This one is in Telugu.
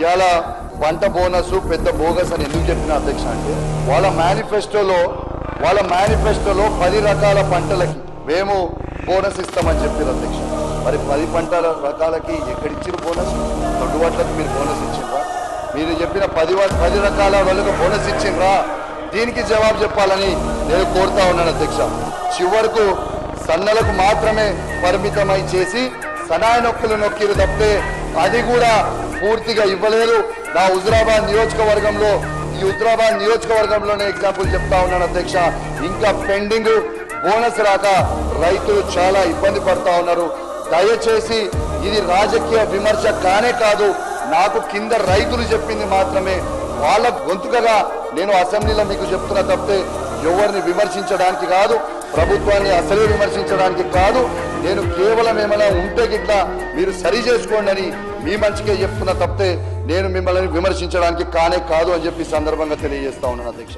ఇవాళ పంట బోనస్ పెద్ద బోగస్ అని ఎందుకు చెప్పిన అధ్యక్ష అంటే వాళ్ళ మేనిఫెస్టోలో 10 రకాల పంటలకి మేము బోనస్ ఇస్తామని చెప్పారు అధ్యక్ష. మరి 10 పంటల రకాలకి ఎక్కడిచ్చారు బోనస్? దొడ్డుబాట్లకు మీరు బోనస్ ఇచ్చిండ్రా? మీరు చెప్పిన 10 రకాల వాళ్ళకు బోనస్ ఇచ్చిండ్రా? దీనికి జవాబు చెప్పాలని నేను కోరుతా ఉన్నాను అధ్యక్ష. చివరకు సన్నలకు మాత్రమే పరిమితమై చేసి సనాయ నొక్కులు నొక్కిరు తప్పితే అది కూడా పూర్తిగా ఇవ్వలేదు. నా హుజురాబాద్ నియోజకవర్గంలోనే ఎగ్జాంపుల్ చెప్తా ఉన్నాను అధ్యక్ష. ఇంకా పెండింగ్ బోనస్ రాక రైతులు చాలా ఇబ్బంది పడతా ఉన్నారు. దయచేసి ఇది రాజకీయ విమర్శ కానే కాదు, నాకు కింద రైతులు చెప్పింది మాత్రమే. వాళ్ళ గొంతుకగా నేను అసెంబ్లీలో మీకు చెప్తున్నా తప్పితే ఎవరిని విమర్శించడానికి కాదు, ప్రభుత్వాన్ని అసలే విమర్శించడానికి కాదు. నేను కేవలం ఏమైనా ఉంటే గిట్లా మీరు సరి చేసుకోండి అని మీ మంచిగా చెప్తున్నా తప్పితే నేను మిమ్మల్ని విమర్శించడానికి కానే కాదు అని చెప్పి సందర్భంగా తెలియజేస్తా ఉన్నాను అధ్యక్ష.